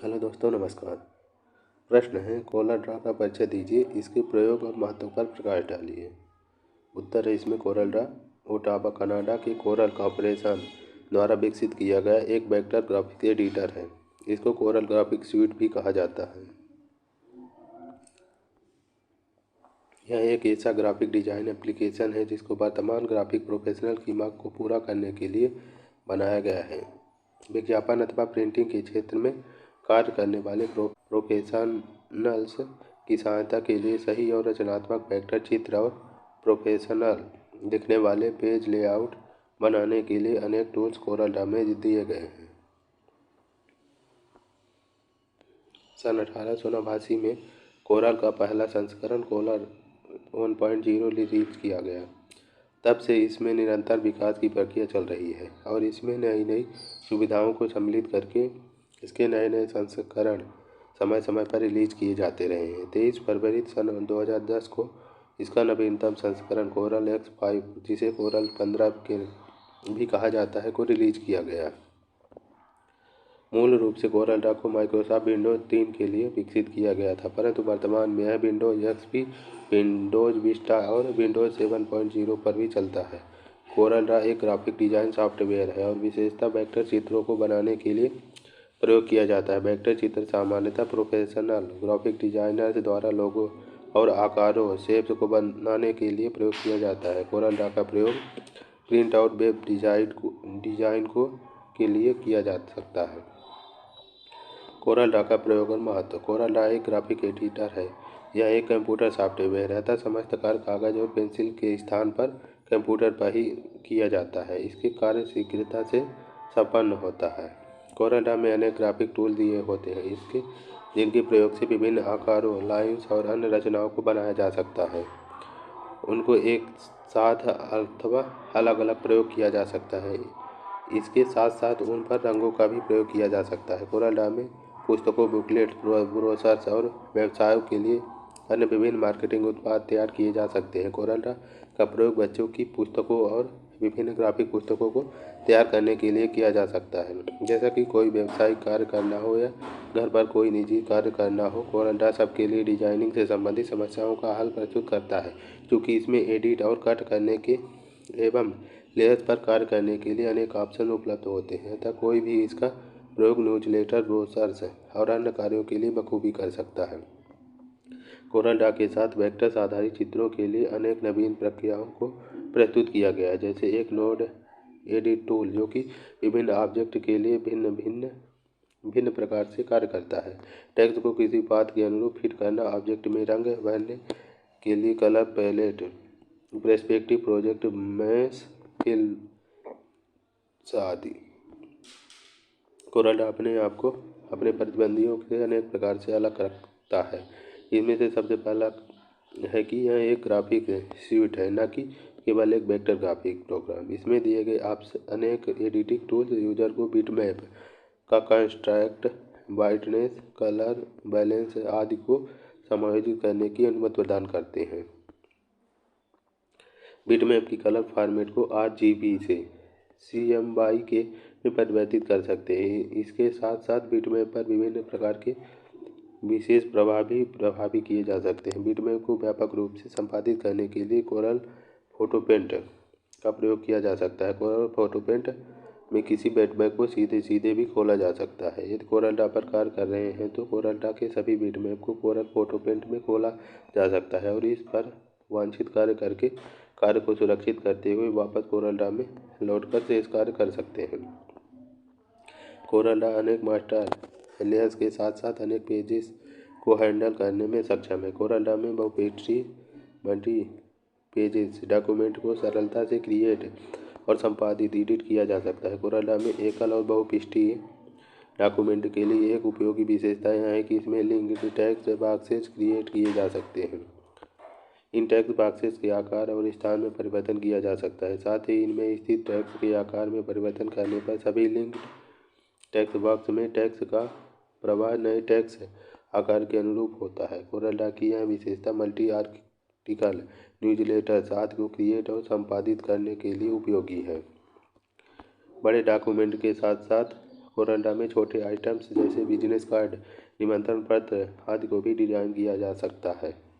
Hello दोस्तों, नमस्कार। प्रश्न है, कोरा ड्रा का परिचय दीजिए, इसके प्रयोग और महत्व पर प्रकाश डालिए। उत्तर है इसमें कोरल ड्रा ओटावा कनाडा के कोरल कॉर्पोरेशन द्वारा विकसित किया गया एक वेक्टर ग्राफिक एडिटर है। इसको कोरल ग्राफिक स्यूट भी कहा जाता है। यह एक ऐसा ग्राफिक डिजाइन एप्लीकेशन है जिसको वर्तमान ग्राफिक प्रोफेशनल की मांग को पूरा करने के लिए बनाया गया है। विज्ञापन अथवा प्रिंटिंग के क्षेत्र में कार्य करने वाले प्रोफेशनल्स की सहायता के लिए सही और रचनात्मक वेक्टर चित्र और प्रोफेशनल दिखने वाले पेज लेआउट बनाने के लिए अनेक टूल्स कोरल ड्रा में दिए गए हैं। सन 1889 में कोरल का पहला संस्करण कोरल 1.0 रिलीज किया गया। तब से इसमें निरंतर विकास की प्रक्रिया चल रही है और इसमें नई नई सुविधाओं को सम्मिलित करके इसके नए नए संस्करण समय समय पर रिलीज किए जाते रहे हैं। 23 फरवरी सन 2010 को इसका नवीनतम संस्करण कोरल X5, जिसे कोरल 15 के भी कहा जाता है, को रिलीज किया गया। मूल रूप से कोरल ड्रा को माइक्रोसॉफ्ट विंडोज 3 के लिए विकसित किया गया था, परंतु वर्तमान में यह विंडोज XP, विंडोज विस्टा और विंडोज 7.0 पर भी चलता है। कोरल ड्रा एक ग्राफिक डिजाइन सॉफ्टवेयर है और विशेषतः वेक्टर चित्रों को बनाने के लिए प्रयोग किया जाता है। वेक्टर चित्र सामान्यतः प्रोफेशनल ग्राफिक डिजाइनर्स द्वारा लोगो और आकारों शेप्स को बनाने के लिए प्रयोग किया जाता है। कोरल ड्रा का प्रयोग प्रिंट आउट वेब डिजाइन को के लिए किया जा सकता है। कोरल ड्रा का प्रयोग और महत्व। कोरल ड्रा एक ग्राफिक एडिटर है। यह एक कंप्यूटर सॉफ्टवेयर है, समस्त कार्य कागज और पेंसिल के स्थान पर कंप्यूटर पर ही किया जाता है। इसके कार्य शीघ्रता से संपन्न होता है। कोरल ड्रा में अनेक ग्राफिक टूल दिए होते हैं जिनके प्रयोग से विभिन्न आकारों, लाइन्स और अन्य रचनाओं को बनाया जा सकता है। उनको एक साथ अथवा अलग अलग प्रयोग किया जा सकता है। इसके साथ साथ उन पर रंगों का भी प्रयोग किया जा सकता है। कोरल ड्रा में पुस्तकों, बुकलेट, ब्रोशर्स और व्यवसायों के लिए अन्य विभिन्न मार्केटिंग उत्पाद तैयार किए जा सकते हैं। कोरल ड्रा का प्रयोग बच्चों की पुस्तकों और विभिन्न ग्राफिक पुस्तकों को तैयार करने के लिए किया जा सकता है। जैसा कि कोई व्यावसायिक कार्य करना हो या घर पर कोई निजी कार्य करना हो, कोरल ड्रा सबके लिए डिजाइनिंग से संबंधित समस्याओं का हल प्रस्तुत करता है, क्योंकि इसमें एडिट और कट करने के एवं लेयर्स पर कार्य करने के लिए अनेक ऑप्शन उपलब्ध होते हैं, अतः कोई भी इसका प्रयोग न्यूज़लेटर, ब्रोशर्स और अन्य कार्यों के लिए बखूबी कर सकता है। कोरल ड्रा के साथ वेक्टर्स आधारित चित्रों के लिए अनेक नवीन प्रक्रियाओं को प्रस्तुत किया गया है, जैसे एक नोड एडिट टूल जो कि विभिन्न ऑब्जेक्ट के लिए भिन्न प्रकार से कार्य करता है। टेक्स्ट को किसी बात के अनुरूप फिट करना, ऑब्जेक्ट में रंग भरने के लिए colour palette, perspective, project mesh, fills आदि। कोरल ड्रा अपने आप को अपने प्रतिद्वंदियों से अनेक प्रकार से अलग रखता है। इनमें से सबसे पहला है कि यह एक ग्राफिक स्यूट है, न कि केवल एक वेक्टर ग्राफिक प्रोग्राम। इसमें दिए गए अनेक एडिटिंग टूल्स यूजर को बिटमैप का कंस्ट्रक्ट, ब्राइटनेस, कलर बैलेंस आदि को समायोजित करने की अनुमति प्रदान करते हैं। बिटमैप की कलर फॉर्मेट को RGB से CMYK के में परिवर्तित कर सकते हैं। इसके साथ साथ बिटमैप पर विभिन्न प्रकार के विशेष प्रभावी किए जा सकते हैं। बिटमैप को व्यापक रूप से संपादित करने के लिए कोरल फोटोपेंट का प्रयोग किया जा सकता है। कोरल फोटोपेंट में किसी बिटमैप को सीधे भी खोला जा सकता है। यदि कोरल ड्रा पर कार्य कर रहे हैं तो कोरल ड्रा के सभी बिटमैप को कोरल फोटोपेंट में खोला जा सकता है और इस पर वांछित कार्य करके कार्य को सुरक्षित करते हुए वापस कोरल ड्रा में लौटकर शेष कार्य कर सकते हैं। कोरल ड्रा अनेक मास्टर लेयर्स के साथ साथ अनेक पेजेस को हैंडल करने में सक्षम है। कोरल ड्रा में बहुपेजी मल्टी पेजेस डॉक्यूमेंट को सरलता से क्रिएट और संपादित एडिट किया जा सकता है। कोरल ड्रा में एकल और बहुपृष्ठीय डॉक्यूमेंट के लिए एक उपयोगी विशेषता यह है कि इसमें लिंक्ड टेक्स्ट बॉक्सेस क्रिएट किए जा सकते हैं। इन टेक्स्ट बॉक्सेस के आकार और स्थान में परिवर्तन किया जा सकता है। साथ ही इनमें स्थित टेक्स्ट के आकार में परिवर्तन करने पर सभी लिंक्ड टेक्स्ट बॉक्स में टेक्स्ट का प्रवाह नए टेक्स्ट आकार के अनुरूप होता है। कोरल ड्रा की यह विशेषता मल्टी आर्टिकल, न्यूज़लेटर्स आदि को क्रिएट और संपादित करने के लिए उपयोगी है। बड़े डॉक्यूमेंट के साथ साथ कोरल ड्रा में छोटे आइटम्स जैसे बिजनेस कार्ड, निमंत्रण पत्र आदि को भी डिजाइन किया जा सकता है।